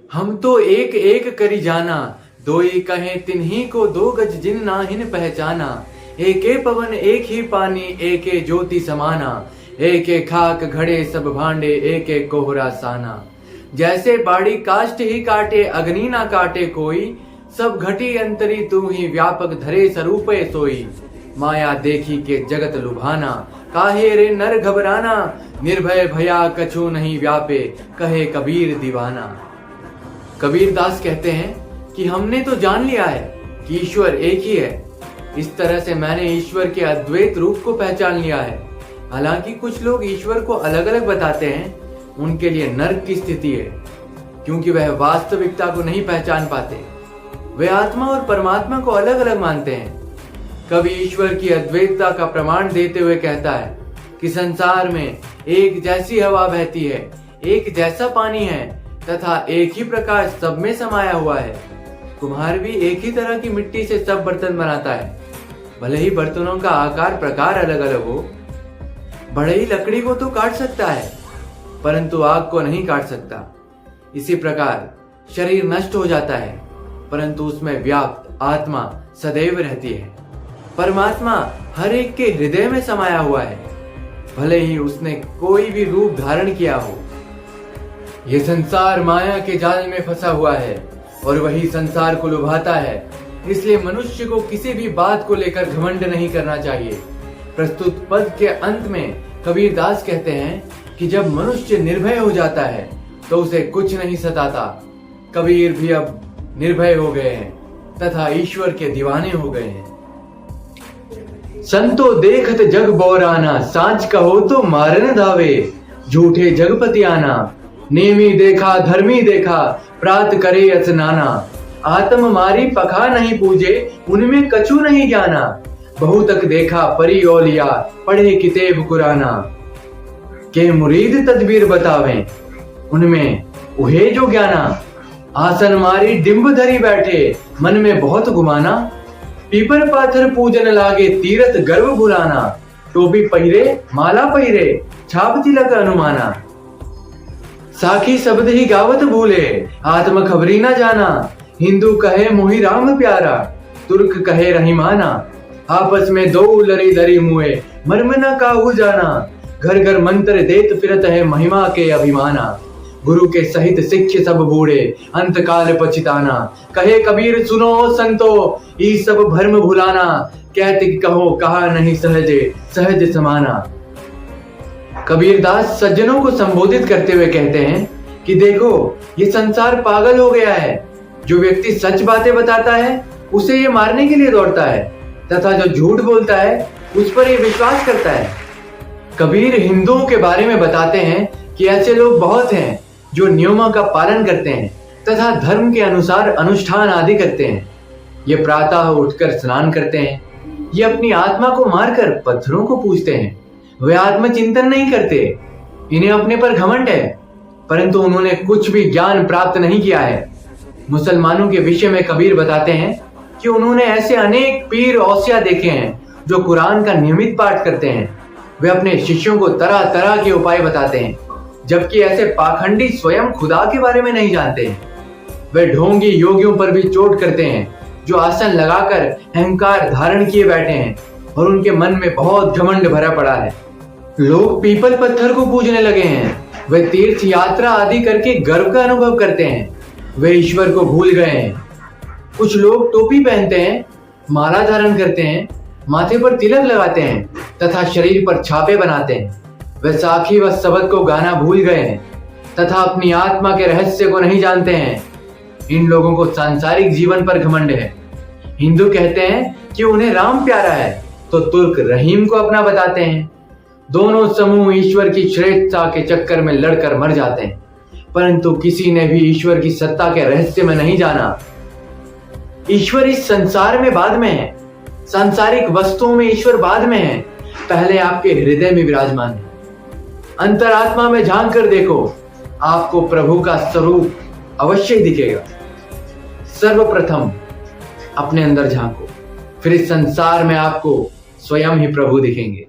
हम तो एक एक करी जाना, दोई कहें तिन्ही को दो गज जिन नाहिन पहचाना। एके पवन एक ही पानी, एके ज्योति समाना। एके खाक घड़े सब भांडे, एके कोहरा साना। जैसे बाड़ी काष्ठ ही काटे, अग्नि ना काटे कोई। सब घटी अंतरी तू ही, व्यापक धरे स्वरूपे सोई। माया देखी के जगत लुभाना, काहे रे नर घबराना। निर्भय भया कछु नहीं व्यापे, कहे कबीर दीवाना। कबीर दास कहते हैं कि हमने तो जान लिया है कि ईश्वर एक ही है। इस तरह से मैंने ईश्वर के अद्वैत रूप को पहचान लिया है। हालांकि कुछ लोग ईश्वर को अलग अलग बताते हैं, उनके लिए नर्क की स्थिति है, क्योंकि वह वास्तविकता को नहीं पहचान पाते। वे आत्मा और परमात्मा को अलग अलग मानते हैं। कवि ईश्वर की अद्वैतता का प्रमाण देते हुए कहता है कि संसार में एक जैसी हवा बहती है, एक जैसा पानी है तथा एक ही प्रकाश सब में समाया हुआ है। कुम्हार भी एक ही तरह की मिट्टी से सब बर्तन बनाता है, भले ही बर्तनों का आकार प्रकार अलग अलग हो। बढ़ई लकड़ी को तो काट सकता है, परंतु आग को नहीं काट सकता। इसी प्रकार शरीर नष्ट हो जाता है, परंतु उसमें व्याप्त आत्मा सदैव रहती है। परमात्मा हर एक के हृदय में समाया हुआ है, भले ही उसने कोई भी रूप धारण किया हो। यह संसार माया के जाल में फंसा हुआ है और वही संसार को लुभाता है। इसलिए मनुष्य को किसी भी बात को लेकर घमंड नहीं करना चाहिए। प्रस्तुत पद के अंत में कबीर दास कहते हैं कि जब मनुष्य निर्भय हो जाता है तो उसे कुछ नहीं सताता। कबीर भी अब निर्भय हो गए हैं तथा ईश्वर के दीवाने हो गए हैं। संतो देखत जग बोराना, सांच कहो तो मारन धावे। झूठे जगपति आना, नेमी देखा धर्मी देखा। प्रात करे असनाना, आत्म मारी पखा नहीं पूजे। उनमें कछु नहीं जाना, बहुतक देखा परी ओलिया। पढ़े किताब कुराना, के मुरीद तदबीर बतावें। उनमें उहे जो ज्ञाना। आसन मारी डिंब धरी बैठे, मन में बहुत गुमाना। पीपर पाथर पूजन लागे, तीरथ गर्व भुलाना। टोपी पहिरे माला पहिरे, छाप तिलक अनुमाना। साखी शब्द ही गावत भूले, आत्म खबरी न जाना। हिंदू कहे मोहि राम प्यारा, तुर्क कहे रहीमाना। आपस में दो लरी दरी मुए, मर्म न काहू जाना। घर घर मंत्र देत फिरत है, महिमा के अभिमाना। गुरु के सहित शिष्य सब बूढ़े, अंत काल पछिताना। कहे कबीर सुनो संतो, ई सब भर्म भुलाना। कहते कहो कहा नहीं सहजे, सहज समाना। कबीर दास सज्जनों को संबोधित करते हुए कहते हैं कि देखो, ये संसार पागल हो गया है। जो व्यक्ति सच बातें बताता है उसे ये मारने के लिए दौड़ता है, तथा जो झूठ बोलता है उस पर ये विश्वास करता है। कबीर हिंदुओं के बारे में बताते हैं कि ऐसे लोग बहुत हैं जो नियमों का पालन करते हैं तथा धर्म के अनुसार अनुष्ठान आदि करते हैं। ये प्रातः उठकर स्नान करते हैं। ये अपनी आत्मा को मारकर पत्थरों को पूजते हैं। वे आत्मचिंतन नहीं करते। इन्हें अपने पर घमंड है, परंतु उन्होंने कुछ भी ज्ञान प्राप्त नहीं किया है। मुसलमानों के विषय में कबीर बताते हैं कि उन्होंने ऐसे अनेक पीर औसिया देखे हैं जो कुरान का नियमित पाठ करते हैं। वे अपने शिष्यों को तरह तरह के उपाय बताते हैं, जबकि ऐसे पाखंडी स्वयं खुदा के बारे में नहीं जानते हैं। वे ढोंगी योगियों पर भी चोट करते हैं जो आसन लगाकर अहंकार धारण किए बैठे हैं और उनके मन में बहुत घमंड भरा पड़ा है। लोग पीपल पत्थर को पूजने लगे हैं। वे तीर्थ यात्रा आदि करके गर्व का अनुभव करते हैं। वे ईश्वर को भूल गए हैं। कुछ लोग टोपी पहनते हैं, माला धारण करते हैं, माथे पर तिलक लगाते हैं तथा शरीर पर छापे बनाते हैं। वे साखी व शब्द को गाना भूल गए हैं तथा अपनी आत्मा के रहस्य को नहीं जानते हैं। इन लोगों को सांसारिक जीवन पर घमंड है। हिंदू कहते हैं कि उन्हें राम प्यारा है, तो तुर्क रहीम को अपना बताते हैं। दोनों समूह ईश्वर की श्रेष्ठता के चक्कर में लड़कर मर जाते हैं, परंतु किसी ने भी ईश्वर की सत्ता के रहस्य में नहीं जाना। ईश्वर इस संसार में बाद में है। सांसारिक वस्तुओं में ईश्वर बाद में है, पहले आपके हृदय में विराजमान है। अंतरात्मा में झांक कर देखो, आपको प्रभु का स्वरूप अवश्य ही दिखेगा। सर्वप्रथम अपने अंदर झांको, फिर इस संसार में आपको स्वयं ही प्रभु दिखेंगे।